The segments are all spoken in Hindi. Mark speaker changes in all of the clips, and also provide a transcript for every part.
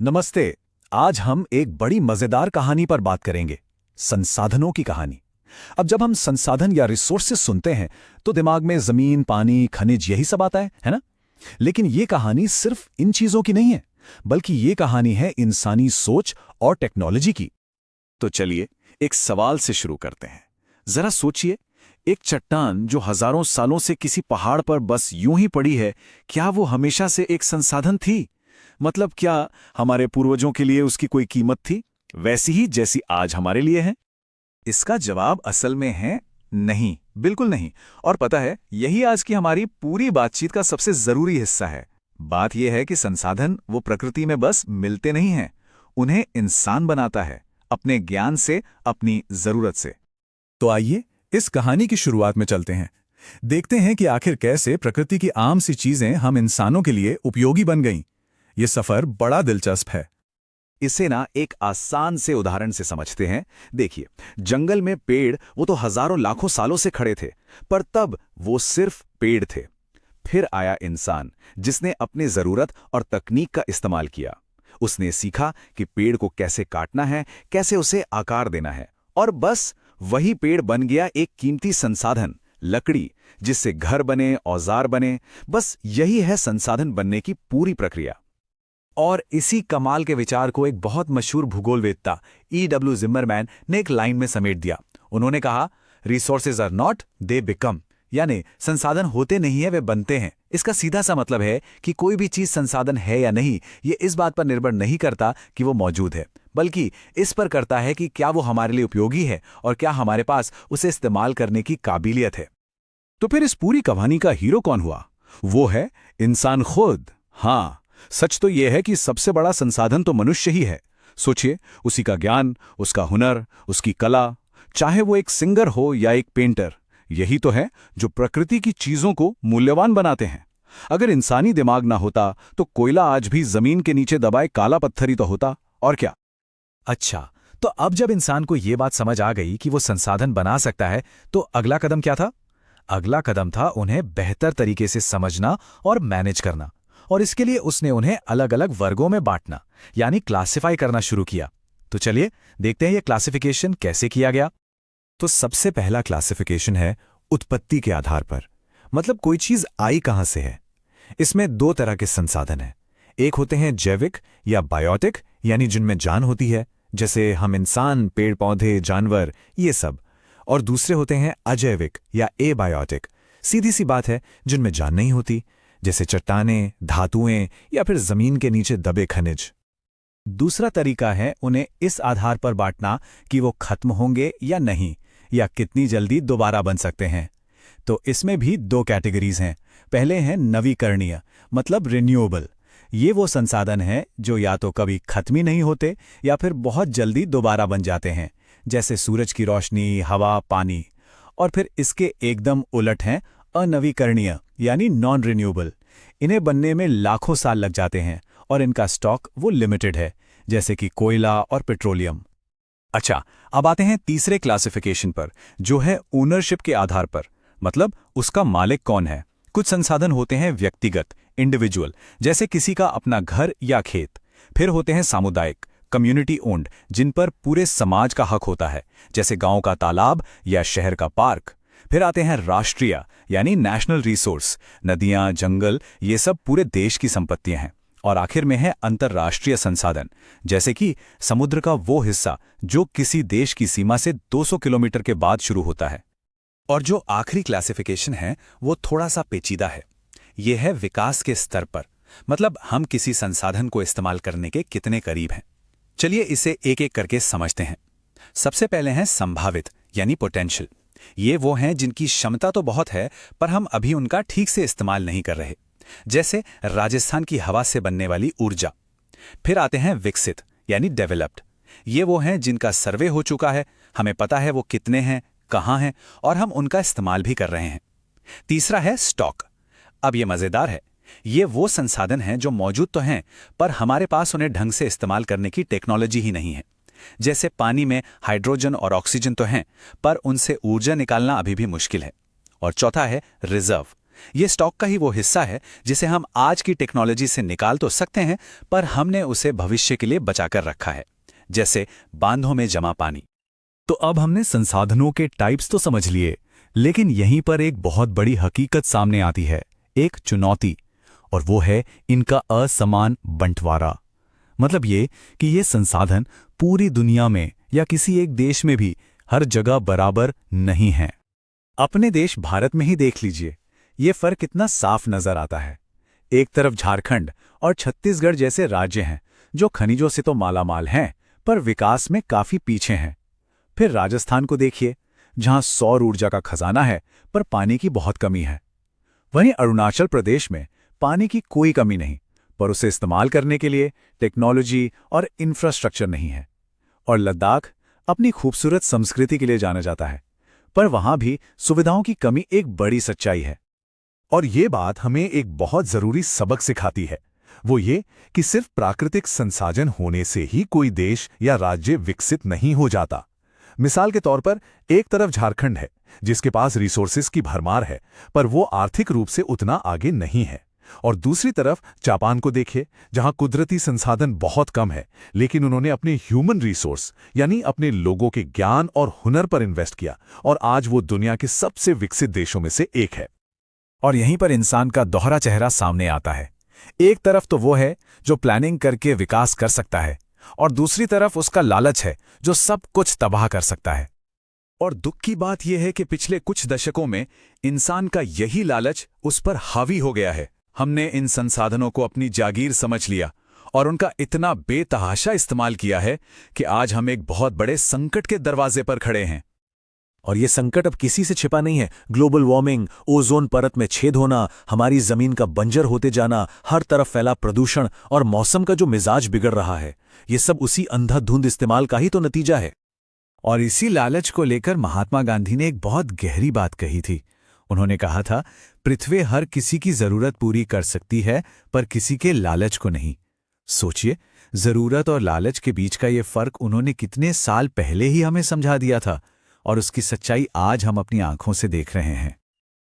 Speaker 1: नमस्ते। आज हम एक बड़ी मजेदार कहानी पर बात करेंगे, संसाधनों की कहानी। अब जब हम संसाधन या रिसोर्सेज सुनते हैं तो दिमाग में जमीन, पानी, खनिज यही सब आता है ना? लेकिन ये कहानी सिर्फ इन चीजों की नहीं है, बल्कि ये कहानी है इंसानी सोच और टेक्नोलॉजी की। तो चलिए एक सवाल से शुरू करते हैं। जरा सोचिए, एक चट्टान जो हजारों सालों से किसी पहाड़ पर बस यूं ही पड़ी है, क्या वो हमेशा से एक संसाधन थी? मतलब क्या हमारे पूर्वजों के लिए उसकी कोई कीमत थी, वैसी ही जैसी आज हमारे लिए है? इसका जवाब असल में है नहीं, बिल्कुल नहीं। और पता है, यही आज की हमारी पूरी बातचीत का सबसे जरूरी हिस्सा है। बात यह है कि संसाधन वो प्रकृति में बस मिलते नहीं हैं, उन्हें इंसान बनाता है, अपने ज्ञान से, अपनी जरूरत से। तो आइए इस कहानी की शुरुआत में चलते हैं। देखते हैं कि आखिर कैसे प्रकृति की आम सी चीजें हम इंसानों के लिए उपयोगी बन गईं। ये सफर बड़ा दिलचस्प है। इसे ना एक आसान से उदाहरण से समझते हैं। देखिए, जंगल में पेड़ वो तो हजारों लाखों सालों से खड़े थे, पर तब वो सिर्फ पेड़ थे। फिर आया इंसान, जिसने अपनी जरूरत और तकनीक का इस्तेमाल किया। उसने सीखा कि पेड़ को कैसे काटना है, कैसे उसे आकार देना है, और बस वही पेड़ बन गया एक कीमती संसाधन, लकड़ी, जिससे घर बने, औजार बने। बस यही है संसाधन बनने की पूरी प्रक्रिया। और इसी कमाल के विचार को एक बहुत मशहूर भूगोलवेत्ता E.W. जिम्मरमैन ने एक लाइन में समेट दिया। उन्होंने कहा, resources are not, they become. यानी संसाधन होते नहीं है, वे बनते हैं। इसका सीधा सा मतलब है कि कोई भी चीज संसाधन है या नहीं, ये इस बात पर निर्भर नहीं करता कि वो मौजूद है, बल्कि इस पर करता है कि क्या वो हमारे लिए उपयोगी है और क्या हमारे पास उसे इस्तेमाल करने की काबिलियत है। तो फिर इस पूरी कहानी का हीरो कौन हुआ? वो है इंसान खुद। हाँ, सच तो यह है कि सबसे बड़ा संसाधन तो मनुष्य ही है। सोचिए, उसी का ज्ञान, उसका हुनर, उसकी कला, चाहे वो एक सिंगर हो या एक पेंटर, यही तो है जो प्रकृति की चीजों को मूल्यवान बनाते हैं। अगर इंसानी दिमाग ना होता तो कोयला आज भी जमीन के नीचे दबाए काला पत्थर ही तो होता, और क्या। अच्छा, तो अब जब इंसान को यह बात समझ आ गई कि वो संसाधन बना सकता है, तो अगला कदम क्या था? अगला कदम था उन्हें बेहतर तरीके से समझना और मैनेज करना। और इसके लिए उसने उन्हें अलग अलग वर्गों में बांटना, यानी क्लासिफाई करना शुरू किया। तो चलिए देखते हैं ये क्लासिफिकेशन कैसे किया गया। तो सबसे पहला क्लासिफिकेशन है उत्पत्ति के आधार पर, मतलब कोई चीज आई कहां से है। इसमें दो तरह के संसाधन हैं। एक होते हैं जैविक या बायोटिक, यानी जिनमें जान होती है, जैसे हम इंसान, पेड़ पौधे, जानवर, ये सब। और दूसरे होते हैं अजैविक या एबायोटिक, सीधी सी बात है, जिनमें जान नहीं होती, जैसे चट्टानें, धातुएं या फिर जमीन के नीचे दबे खनिज। दूसरा तरीका है उन्हें इस आधार पर बांटना कि वो खत्म होंगे या नहीं, या कितनी जल्दी दोबारा बन सकते हैं। तो इसमें भी दो कैटेगरीज हैं। पहले हैं नवीकरणीय, मतलब रिन्यूएबल। ये वो संसाधन हैं जो या तो कभी खत्म ही नहीं होते या फिर बहुत जल्दी दोबारा बन जाते हैं, जैसे सूरज की रोशनी, हवा, पानी। और फिर इसके एकदम उलट हैं अनवीकरणीय, यानी नॉन रिन्यूएबल। इन्हें बनने में लाखों साल लग जाते हैं और इनका स्टॉक वो लिमिटेड है, जैसे कि कोयला और पेट्रोलियम। अच्छा, अब आते हैं तीसरे क्लासिफिकेशन पर, जो है ओनरशिप के आधार पर, मतलब उसका मालिक कौन है। कुछ संसाधन होते हैं व्यक्तिगत, इंडिविजुअल, जैसे किसी का अपना घर या खेत। फिर होते हैं सामुदायिक, कम्युनिटी ओन्ड, जिन पर पूरे समाज का हक होता है, जैसे गांव का तालाब या शहर का पार्क। फिर आते हैं राष्ट्रीय, यानी नेशनल रिसोर्स, नदियां, जंगल, ये सब पूरे देश की संपत्तियां हैं। और आखिर में है अंतर्राष्ट्रीय संसाधन, जैसे कि समुद्र का वो हिस्सा जो किसी देश की सीमा से 200 किलोमीटर के बाद शुरू होता है। और जो आखिरी क्लासिफिकेशन है वो थोड़ा सा पेचीदा है। ये है विकास के स्तर पर, मतलब हम किसी संसाधन को इस्तेमाल करने के कितने करीब हैं। चलिए इसे एक एक करके समझते हैं। सबसे पहले हैं संभावित, यानी पोटेंशियल। ये वो हैं जिनकी क्षमता तो बहुत है, पर हम अभी उनका ठीक से इस्तेमाल नहीं कर रहे, जैसे राजस्थान की हवा से बनने वाली ऊर्जा। फिर आते हैं विकसित, यानी डेवलप्ड। ये वो हैं जिनका सर्वे हो चुका है, हमें पता है वो कितने हैं, कहाँ हैं, और हम उनका इस्तेमाल भी कर रहे हैं। तीसरा है स्टॉक। अब ये मजेदार है, ये वो संसाधन हैं जो मौजूद तो हैं, पर हमारे पास उन्हें ढंग से इस्तेमाल करने की टेक्नोलॉजी ही नहीं है। जैसे पानी में हाइड्रोजन और ऑक्सीजन तो हैं, पर उनसे ऊर्जा निकालना अभी भी मुश्किल है। और चौथा है रिजर्व,
Speaker 2: ये स्टॉक का ही वो हिस्सा है जिसे हम आज की टेक्नोलॉजी से निकाल तो सकते हैं, पर हमने उसे भविष्य के लिए बचाकर रखा है, जैसे बांधों में जमा पानी।
Speaker 1: तो अब हमने संसाधनों के टाइप्स तो समझ लिए, लेकिन यहीं पर एक बहुत बड़ी हकीकत सामने आती है, एक चुनौती, और वो है इनका असमान बंटवारा। मतलब ये कि ये संसाधन पूरी दुनिया में या किसी एक देश में भी हर जगह बराबर नहीं हैं। अपने देश भारत में ही देख लीजिए, ये फर्क कितना साफ नजर आता है। एक तरफ झारखंड और छत्तीसगढ़ जैसे राज्य हैं जो खनिजों से तो मालामाल हैं, पर विकास में काफी पीछे हैं। फिर राजस्थान को देखिए, जहां सौर ऊर्जा का खजाना है पर पानी की बहुत कमी है। वहीं अरुणाचल प्रदेश में पानी की कोई कमी नहीं, पर उसे इस्तेमाल करने के लिए टेक्नोलॉजी और इंफ्रास्ट्रक्चर नहीं है। और लद्दाख अपनी खूबसूरत संस्कृति के लिए जाना जाता है, पर वहां भी सुविधाओं की कमी एक बड़ी सच्चाई है।
Speaker 3: और ये बात हमें एक बहुत जरूरी सबक सिखाती है, वो ये कि सिर्फ प्राकृतिक संसाधन होने से ही कोई देश या राज्य विकसित नहीं हो जाता। मिसाल के तौर पर एक तरफ झारखंड है जिसके पास रिसोर्सेज की भरमार है, पर वो आर्थिक रूप से उतना आगे नहीं है। और दूसरी तरफ जापान को देखिए, जहां कुदरती संसाधन बहुत कम है, लेकिन उन्होंने अपने ह्यूमन रिसोर्स यानी अपने लोगों के ज्ञान और हुनर पर इन्वेस्ट किया, और आज वो दुनिया के सबसे विकसित देशों में से एक है।
Speaker 1: और यहीं पर इंसान का दोहरा चेहरा सामने आता है। एक तरफ तो वो है जो प्लानिंग करके विकास कर सकता है, और दूसरी तरफ उसका लालच है जो सब कुछ तबाह कर सकता है। और दुख की बात यह है कि पिछले कुछ दशकों में इंसान का यही लालच उस पर हावी हो गया है। हमने इन संसाधनों को अपनी जागीर समझ लिया और उनका इतना बेतहाशा इस्तेमाल किया है कि आज हम एक बहुत बड़े संकट के दरवाजे पर खड़े हैं। और ये संकट अब किसी से छिपा नहीं है। ग्लोबल वार्मिंग, ओजोन परत में छेद होना, हमारी जमीन का बंजर होते जाना, हर तरफ फैला प्रदूषण और मौसम का जो मिजाज बिगड़ रहा है, ये सब उसी अंधाधुंध इस्तेमाल का ही तो नतीजा है। और इसी लालच को लेकर महात्मा गांधी ने एक बहुत गहरी बात कही थी। उन्होंने कहा था, पृथ्वी हर किसी की जरूरत पूरी कर सकती है, पर किसी के लालच को नहीं। सोचिए, जरूरत और लालच के बीच का ये फर्क उन्होंने कितने साल पहले ही हमें समझा दिया था, और उसकी सच्चाई आज हम अपनी आंखों से देख रहे हैं।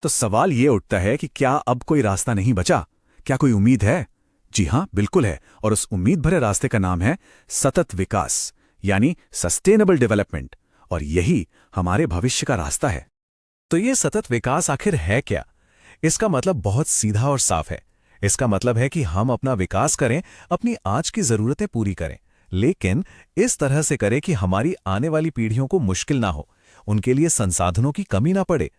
Speaker 1: तो सवाल ये उठता है कि क्या अब कोई रास्ता नहीं बचा? क्या कोई उम्मीद है? जी हां, बिल्कुल है। और उस उम्मीद भरे रास्ते का नाम है सतत विकास, यानी सस्टेनेबल डेवलपमेंट। और यही हमारे भविष्य का रास्ता है। तो ये सतत विकास आखिर है क्या? इसका मतलब बहुत सीधा और साफ है। इसका मतलब है कि हम अपना विकास करें, अपनी आज की जरूरतें पूरी करें, लेकिन इस तरह से करें कि हमारी आने वाली पीढ़ियों को मुश्किल ना हो, उनके लिए संसाधनों की कमी ना पड़े।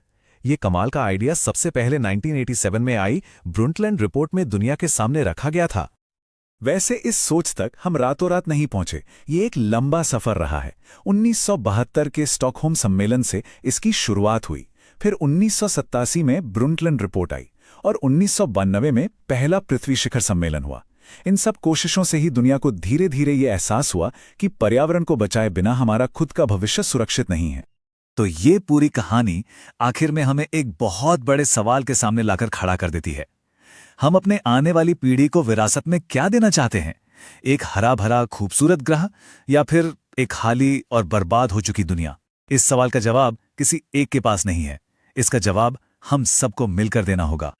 Speaker 1: ये कमाल का आइडिया सबसे पहले 1987 में आई ब्रुंटलैंड रिपोर्ट में दुनिया के सामने रखा गया था। वैसे इस सोच तक हम रातों रात नहीं पहुंचे, ये एक लंबा सफर रहा है। 1972 के स्टॉकहोम सम्मेलन से इसकी शुरुआत हुई, फिर 1987 में ब्रुंटलैंड रिपोर्ट आई, और 1992 में पहला पृथ्वी शिखर सम्मेलन हुआ। इन सब कोशिशों से ही दुनिया को धीरे धीरे ये एहसास हुआ कि पर्यावरण को बचाए बिना हमारा खुद का भविष्य सुरक्षित नहीं है। तो ये पूरी कहानी आखिर में हमें एक बहुत बड़े सवाल के सामने लाकर खड़ा कर देती है। हम अपने आने वाली पीढ़ी को विरासत में क्या देना चाहते हैं? एक हरा भरा खूबसूरत ग्रह, या फिर एक खाली और बर्बाद हो चुकी दुनिया? इस सवाल का जवाब किसी एक के पास नहीं है। इसका जवाब हम सबको मिलकर देना होगा।